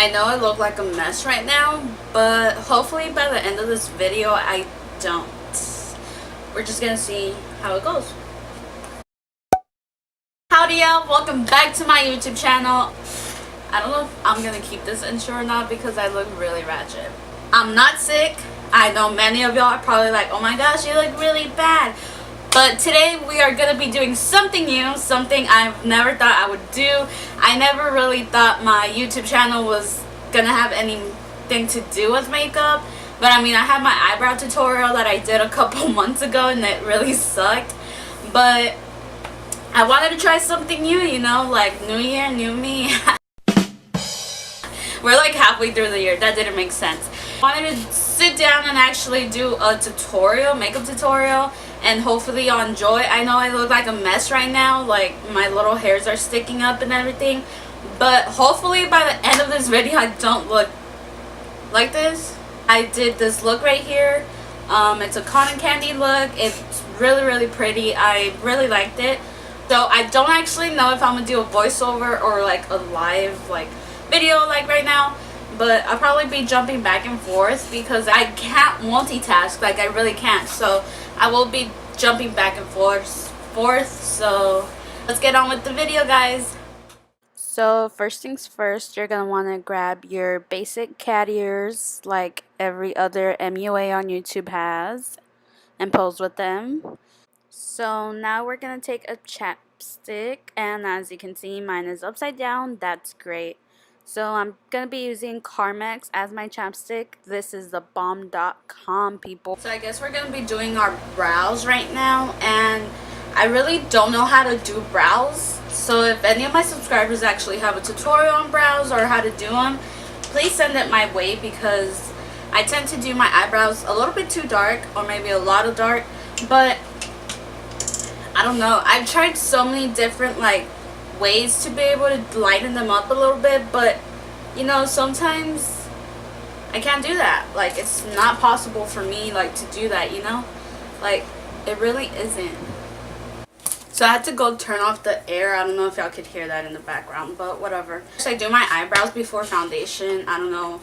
I know I look like a mess right now, but hopefully by the end of this video I don't. We're just gonna see how it goes. Howdy y'all, welcome back to my YouTube channel. I don't know if I'm gonna keep this intro or not because I look really ratchet. I'm not sick. I know many of y'all are probably like, oh my gosh, you look really bad. But today we are going to be doing something new, something I've never thought I would do. I never really thought my YouTube channel was going to have anything to do with makeup. But I mean, I had my eyebrow tutorial that I did a couple months ago and it really sucked. But I wanted to try something new, you know, like new year, new me. We're like halfway through the year. That didn't make sense. I wanted to sit down and actually do a tutorial, makeup tutorial, and hopefully y'all enjoy. I know I look like a mess right now, like my little hairs are sticking up and everything, but hopefully by the end of this video I don't look like this. I did this look right here. It's a cotton candy look. It's really pretty. I really liked it. So I don't actually know if I'm gonna do a voiceover or like a live like video like right now, but I'll probably be jumping back and forth because I can't multitask, like I really can't. So I will be jumping back and forth. So let's get on with the video, guys. So first things first, you're gonna want to grab your basic cat ears like every other MUA on YouTube has and pose with them. So now we're gonna take a chapstick, and as you can see, mine is upside down. That's great. So I'm going to be using Carmex as my chapstick. This is the Balm.com, people. So I guess we're going to be doing our brows right now. And I really don't know how to do brows. So if any of my subscribers actually have a tutorial on brows or how to do them, please send it my way, because I tend to do my eyebrows a little bit too dark, or maybe a lot of dark. But I don't know. I've tried so many different ways to be able to lighten them up a little bit, but you know, sometimes I can't do that. Like, it's not possible for me to do that, you know, like it really isn't. So I had to go turn off the air. I don't know if y'all could hear that in the background, but whatever. So I do my eyebrows before foundation. I don't know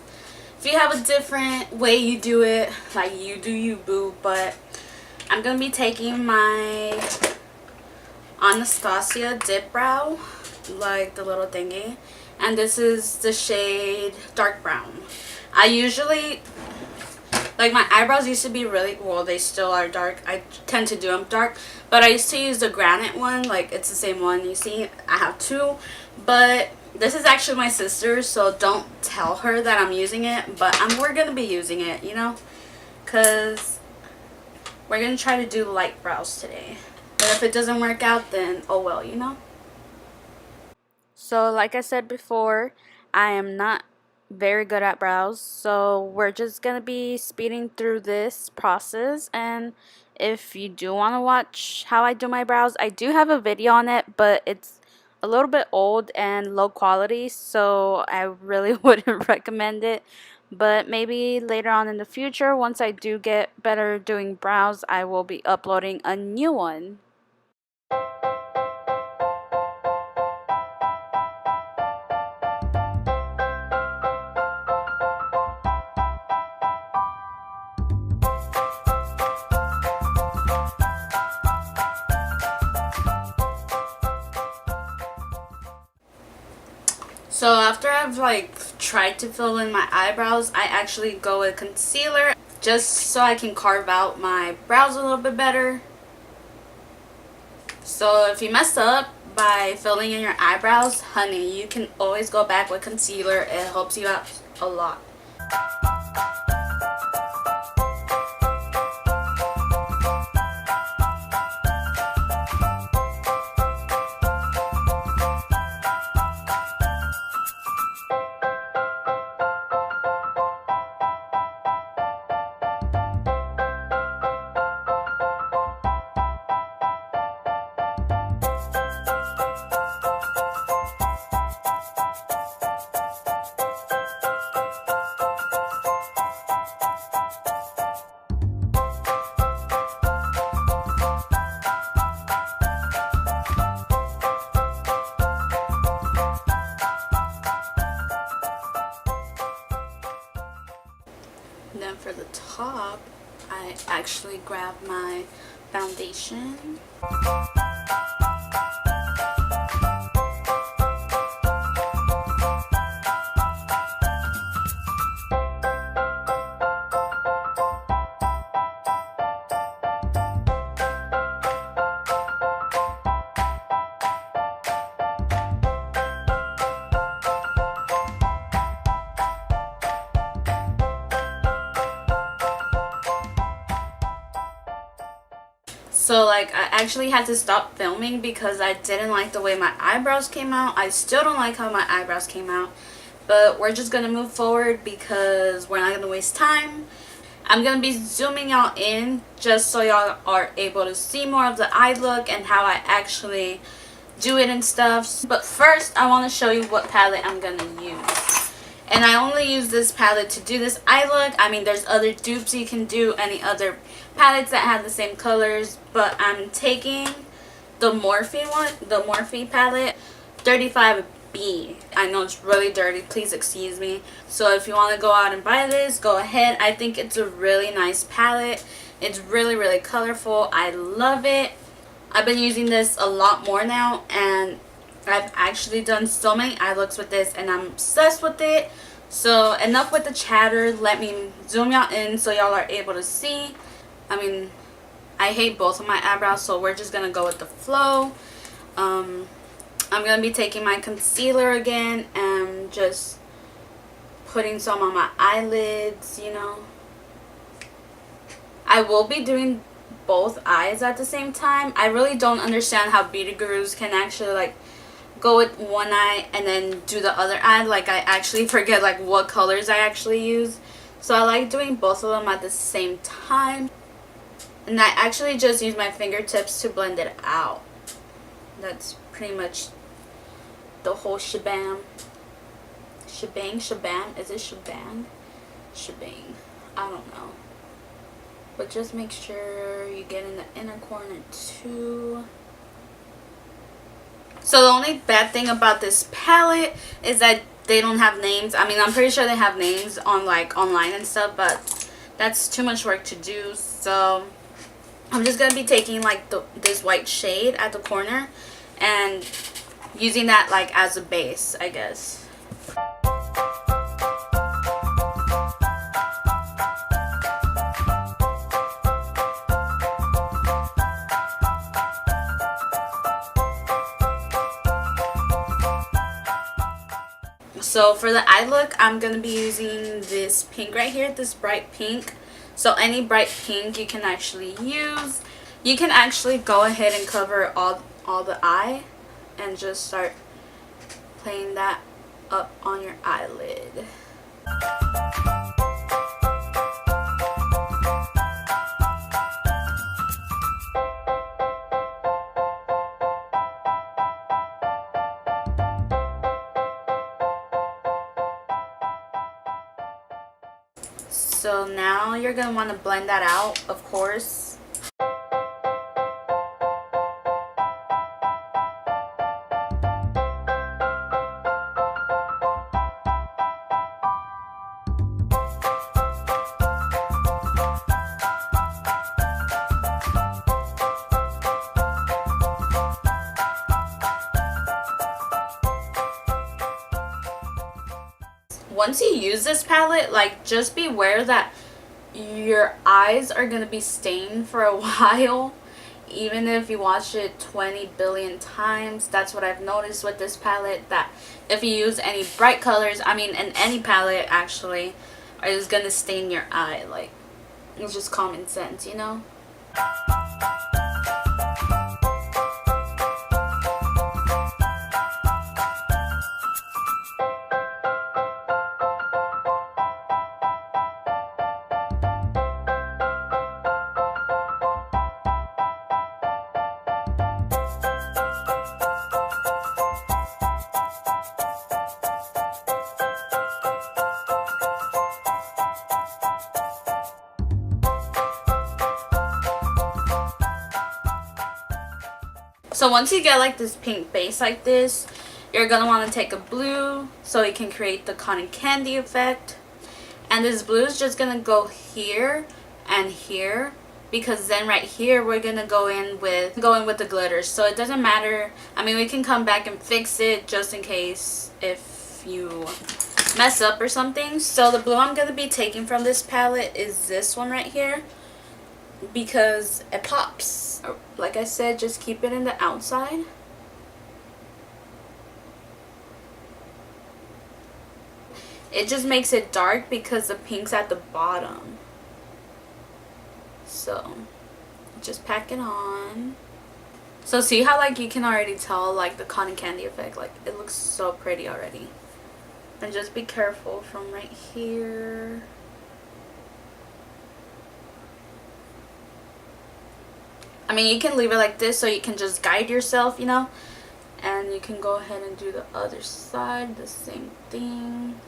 if you have a different way you do it, like you do you, boo, but I'm gonna be taking my Anastasia Dipbrow, like the little thingy, and this is the shade dark brown. I usually, like, my eyebrows used to be really, well, they still are dark. I tend to do them dark, but I used to use the granite one. Like, it's the same one. You see, I have two, but this is actually my sister's, so don't tell her that I'm using it, but we're gonna be using it, you know, because we're gonna try to do light brows today. But if it doesn't work out, then oh well, you know. So like I said before, I am not very good at brows, so we're just gonna be speeding through this process. And if you do want to watch how I do my brows, I do have a video on it, but it's a little bit old and low quality, so I really wouldn't recommend it. But maybe later on in the future, once I do get better doing brows, I will be uploading a new one. So after I've tried to fill in my eyebrows, I actually go with concealer just so I can carve out my brows a little bit better. So if you mess up by filling in your eyebrows, honey, you can always go back with concealer. It helps you out a lot. then for the top, I actually grabbed my foundation. So like I actually had to stop filming because I didn't like the way my eyebrows came out. I still don't like how my eyebrows came out. But we're just going to move forward because we're not going to waste time. I'm going to be zooming y'all in just so y'all are able to see more of the eye look and how I actually do it and stuff. But first I want to show you what palette I'm going to use. And I only use this palette to do this eye look. I mean, there's other dupes you can do, any other palettes that have the same colors. But I'm taking the Morphe one, the Morphe palette, 35B. I know it's really dirty. Please excuse me. So if you want to go out and buy this, go ahead. I think it's a really nice palette. It's really, really colorful. I love it. I've been using this a lot more now. And I've actually done so many eye looks with this and I'm obsessed with it. So enough with the chatter. Let me zoom y'all in so y'all are able to see. I mean, I hate both of my eyebrows, so we're just going to go with the flow. I'm going to be taking my concealer again and just putting some on my eyelids, you know. I will be doing both eyes at the same time. I really don't understand how beauty gurus can actually like go with one eye and then do the other eye. Like I actually forget like what colors I actually use. So I like doing both of them at the same time. And I actually just use my fingertips to blend it out. That's pretty much the whole shebang. Shabam? Is it shebang? Shebang. I don't know. But just make sure you get in the inner corner too. So the only bad thing about this palette is that they don't have names. I mean, I'm pretty sure they have names on like online and stuff, but that's too much work to do. So I'm just gonna be taking like this white shade at the corner and using that like as a base, I guess. So for the eye look, I'm going to be using this pink right here, this bright pink. So any bright pink you can actually use. You can actually go ahead and cover all the eye and just start playing that up on your eyelid. So now you're going to want to blend that out, of course. Once you use this palette, like, just beware that your eyes are going to be stained for a while. Even if you watch it 20 billion times. That's what I've noticed with this palette, that if you use any bright colors, I mean, in any palette actually, it's going to stain your eye. Like, it's just common sense, you know? So once you get like this pink base like this, you're going to want to take a blue so it can create the cotton candy effect. And this blue is just gonna go here and here, because then right here we're gonna go in with the glitter. So it doesn't matter. I mean, we can come back and fix it just in case if you mess up or something. So the blue I'm gonna be taking from this palette is this one right here, because it pops. Like I said, just keep it in the outside. It just makes it dark because the pink's at the bottom. So just pack it on. So see how like you can already tell like the cotton candy effect, like it looks so pretty already. And just be careful from right here. I mean, you can leave it like this so you can just guide yourself, you know. And you can go ahead and do the other side, the same thing.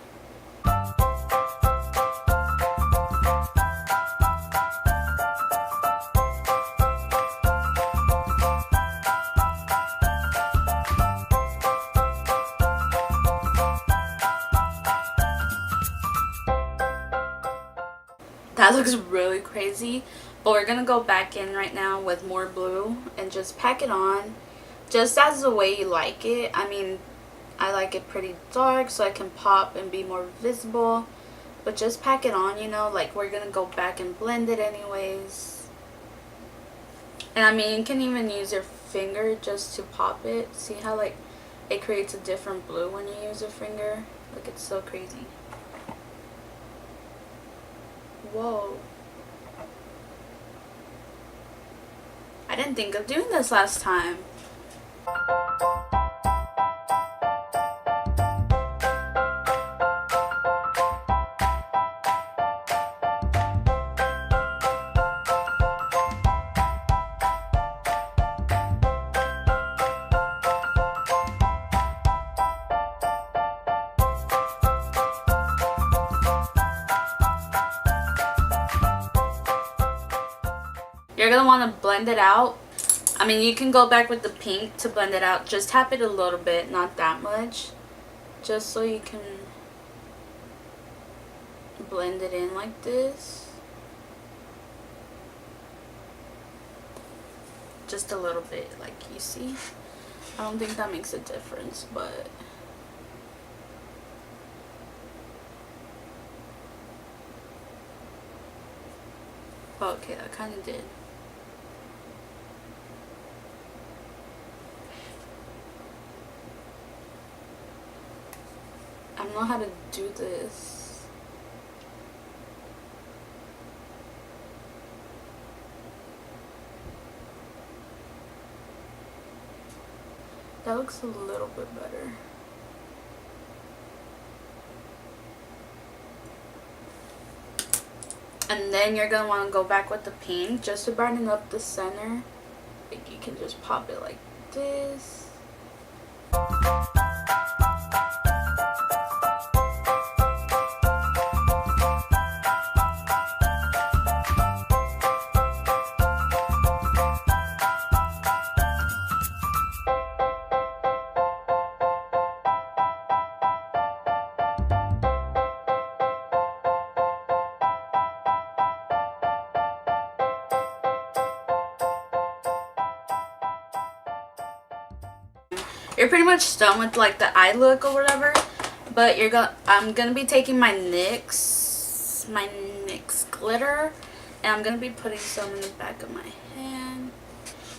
That looks really crazy, but we're gonna go back in right now with more blue and just pack it on just as the way you like it. I mean, I like it pretty dark so I can pop and be more visible, but just pack it on, you know, like we're gonna go back and blend it anyways. And I mean, you can even use your finger just to pop it. See how like it creates a different blue when you use your finger? Like, it's so crazy. Whoa. I didn't think of doing this last time. You're gonna want to blend it out. I mean, you can go back with the pink to blend it out. Just tap it a little bit, not that much. Just so you can blend it in like this. Just a little bit, like you see. I don't think that makes a difference, but okay, that kind of did. I don't know how to do this. That looks a little bit better. And then you're going to want to go back with the pink just to brighten up the center. Like, you can just pop it like this. You're pretty much done with like the eye look or whatever, but I'm gonna be taking my NYX glitter, and I'm gonna be putting some in the back of my hand.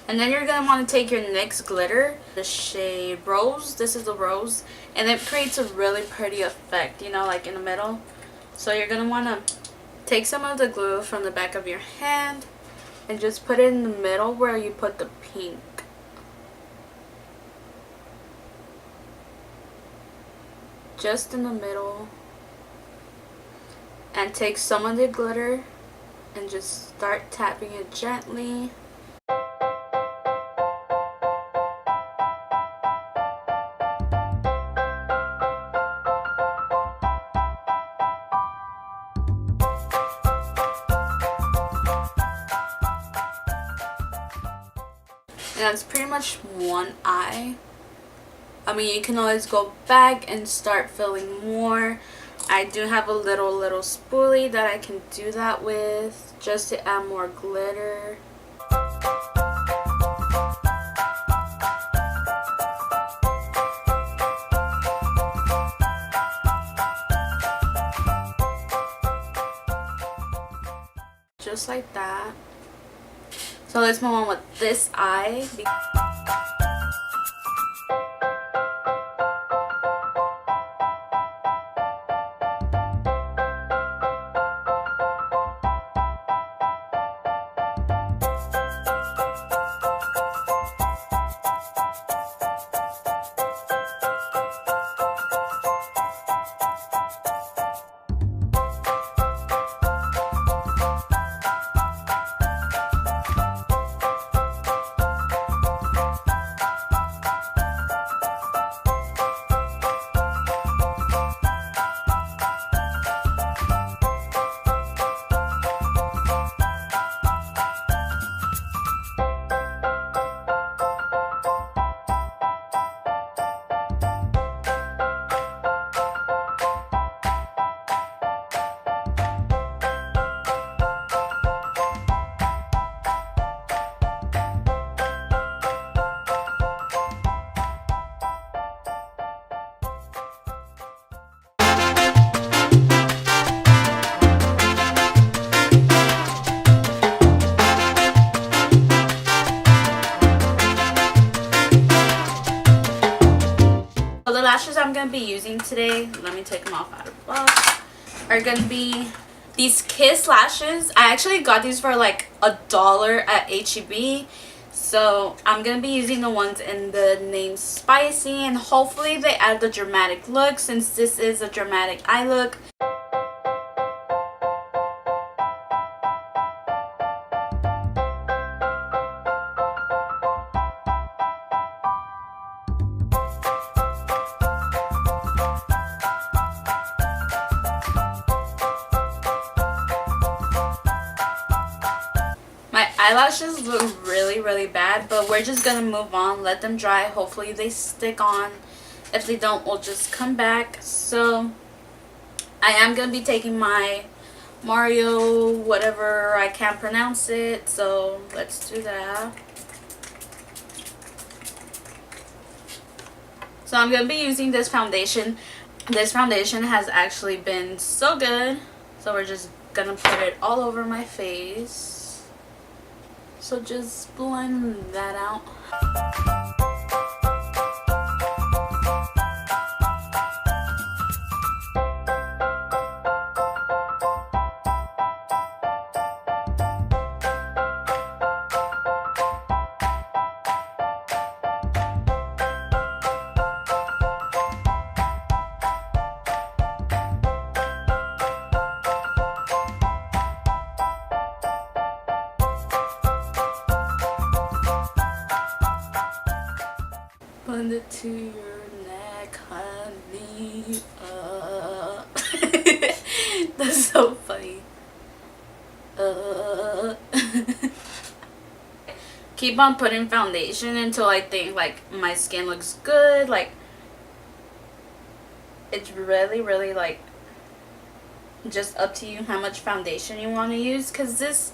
And then you're gonna want to take your NYX glitter, the shade Rose. This is the Rose, and it creates a really pretty effect, you know, like in the middle. So you're gonna want to take some of the glue from the back of your hand and just put it in the middle where you put the pink. Just in the middle, and take some of the glitter and just start tapping it gently. And that's pretty much one eye. I mean, you can always go back and start filling more I do have a little spoolie that I can do that with just to add more glitter. Just like that. So let's move on with this eye. The lashes I'm going to be using today, let me take them off out of the box, are going to be these Kiss lashes. I actually got these for like $1 at HEB. So I'm going to be using the ones in the name Spicy, and hopefully they add the dramatic look since this is a dramatic eye look. Eyelashes look really bad, but we're just gonna move on, let them dry. Hopefully they stick on. If they don't, we'll just come back. So I am gonna be taking my Mario whatever, I can't pronounce it, so let's do that. So I'm gonna be using this foundation. This foundation has actually been so good, so we're just gonna put it all over my face. So just blend that out. Blend it to your neck, honey. That's so funny. Keep on putting foundation until I think like my skin looks good. Like it's really like just up to you how much foundation you want to use, because this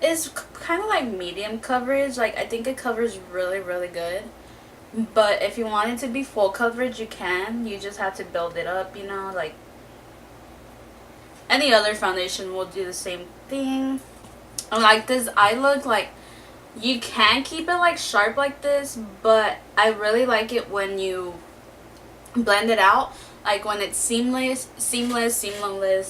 is kind of like medium coverage. Like I think it covers really good. But if you want it to be full coverage, you can. You just have to build it up, you know, like any other foundation will do the same thing. Like this eye look, like you can keep it like sharp like this, but I really like it when you blend it out, like when it's seamless,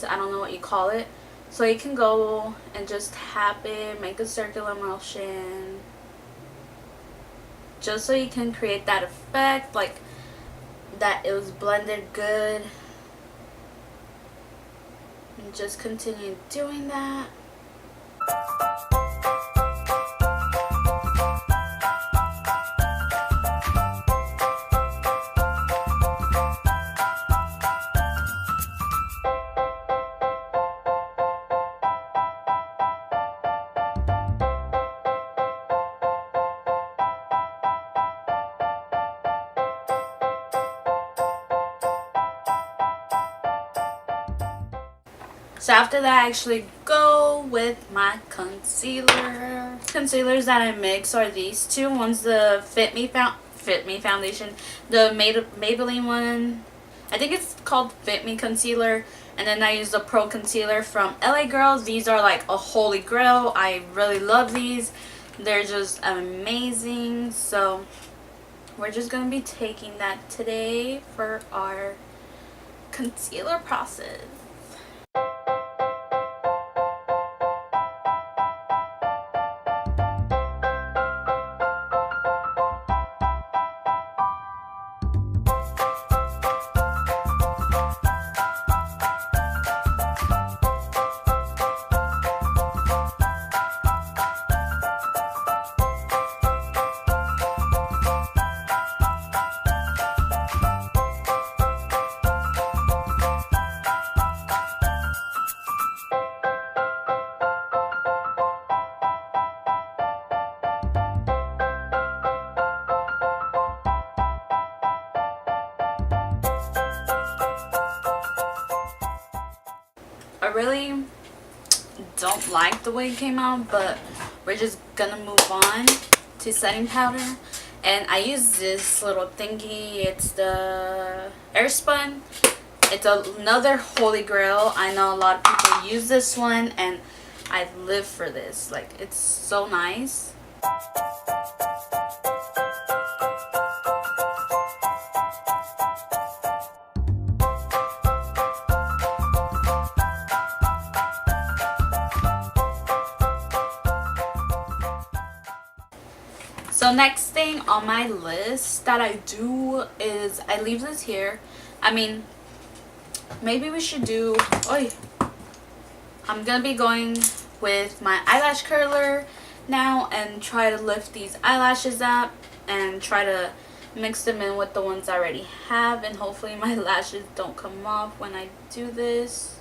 I don't know what you call it. So you can go and just tap it, make a circular motion, just so you can create that effect, like that it was blended good. And just continue doing that. So after that, I actually go with my concealer. Concealers that I mix are these two. One's the Fit Me foundation, the Maybelline one. I think it's called Fit Me concealer. And then I use the Pro Concealer from LA Girls. These are like a holy grail. I really love these. They're just amazing. So we're just going to be taking that today for our concealer process. I really don't like the way it came out, but we're just gonna move on to setting powder. And I use this little thingy. It's the Airspun. It's another holy grail. I know a lot of people use this one, and I live for this. Like, it's so nice. So next thing on my list that I do is I leave this here. I mean, maybe we should do, I'm gonna be going with my eyelash curler now and try to lift these eyelashes up and try to mix them in with the ones I already have, and hopefully my lashes don't come off when I do this.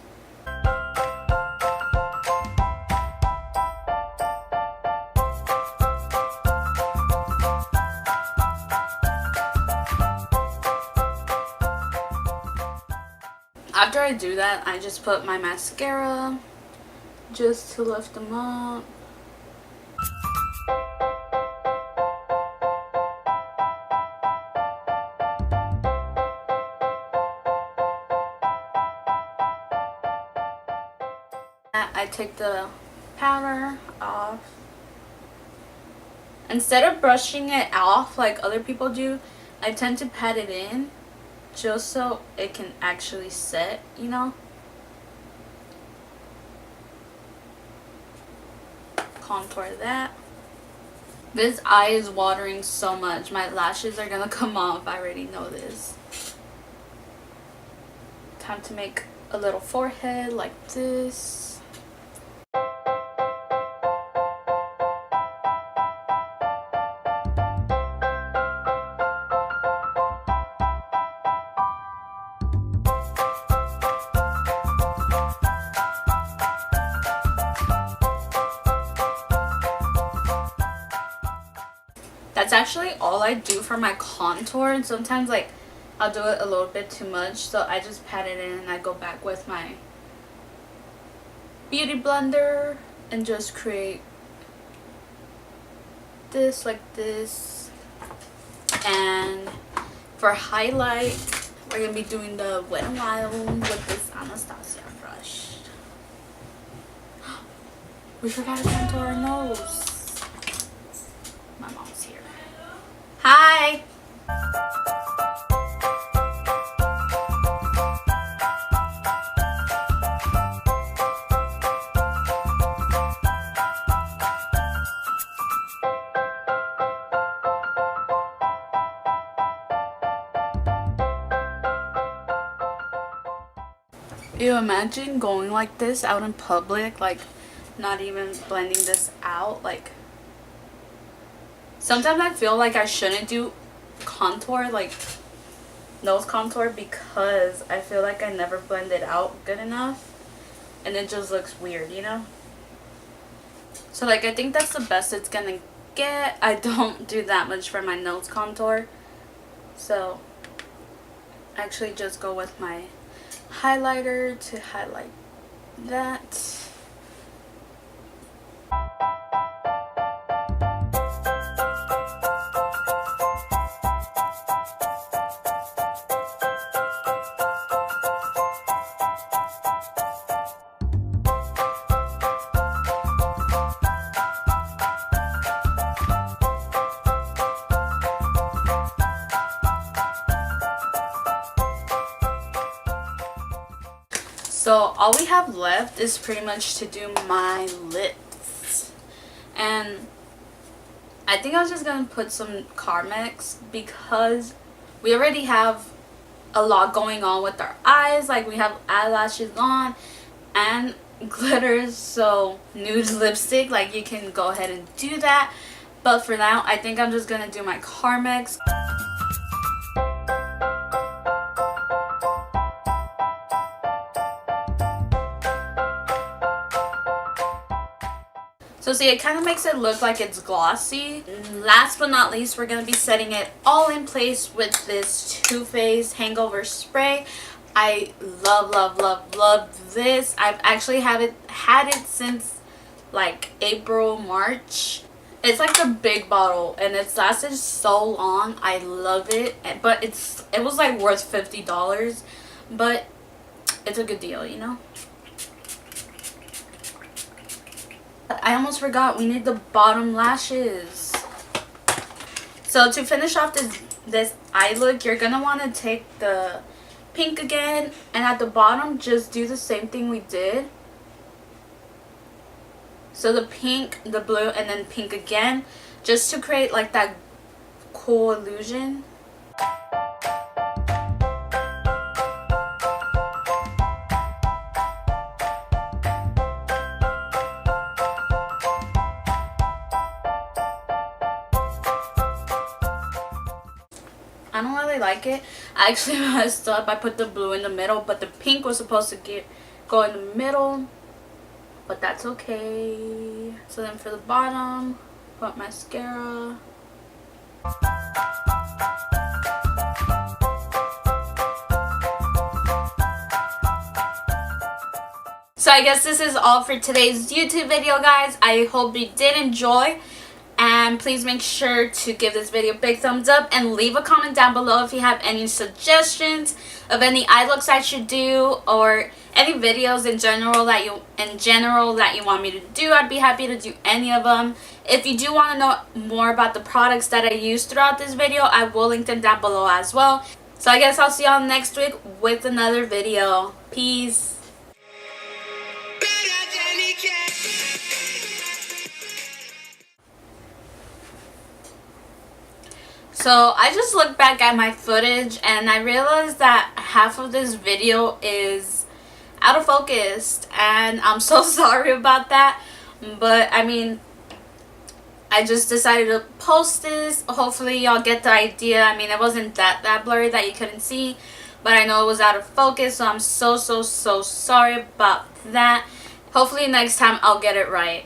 After I do that, I just put my mascara just to lift them up. I take the powder off. Instead of brushing it off like other people do, I tend to pat it in, just so it can actually set, you know. Contour that. This eye is watering so much. My lashes are gonna come off. I already know this. Time to make a little forehead like this. That's actually all I do for my contour, and sometimes like I'll do it a little bit too much, so I just pat it in and I go back with my beauty blender and just create this like this. And for highlight, we're gonna be doing the Wet n Wild with this Anastasia brush. We forgot to contour our nose. My mom's here. Hi! You imagine going like this out in public, like not even blending this out. Like, sometimes I feel like I shouldn't do contour, like nose contour, because I feel like I never blend it out good enough and it just looks weird, you know? So like, I think that's the best it's gonna get. I don't do that much for my nose contour, so I actually just go with my highlighter to highlight that. So all we have left is pretty much to do my lips, and I think I was just gonna put some Carmex because we already have a lot going on with our eyes. Like, we have eyelashes on and glitters, so nude lipstick, like, you can go ahead and do that. But for now, I think I'm just gonna do my Carmex. So see, it kind of makes it look like it's glossy. Last but not least, we're going to be setting it all in place with this Too Faced Hangover Spray. I love this. I've actually had it since like April, March. It's like a big bottle and it's lasted so long. I love it. But it was like worth $50. But it's a good deal, you know? I almost forgot, we need the bottom lashes. So to finish off this eye look, you're gonna want to take the pink again, and at the bottom just do the same thing we did. So the pink, the blue, and then pink again, just to create like that cool illusion. I don't really like it. I actually messed up. I put the blue in the middle, but the pink was supposed to go in the middle, but that's okay. So then for the bottom, put mascara. So I guess this is all for today's YouTube video, guys. I hope you did enjoy. And please make sure to give this video a big thumbs up and leave a comment down below if you have any suggestions of any eye looks I should do, or any videos in general that you want me to do. I'd be happy to do any of them. If you do want to know more about the products that I use throughout this video, I will link them down below as well. So I guess I'll see y'all next week with another video. Peace. So I just looked back at my footage and I realized that half of this video is out of focus, and I'm so sorry about that. But I mean, I just decided to post this. Hopefully y'all get the idea. I mean, it wasn't that blurry that you couldn't see, but I know it was out of focus, so I'm so sorry about that. Hopefully next time I'll get it right.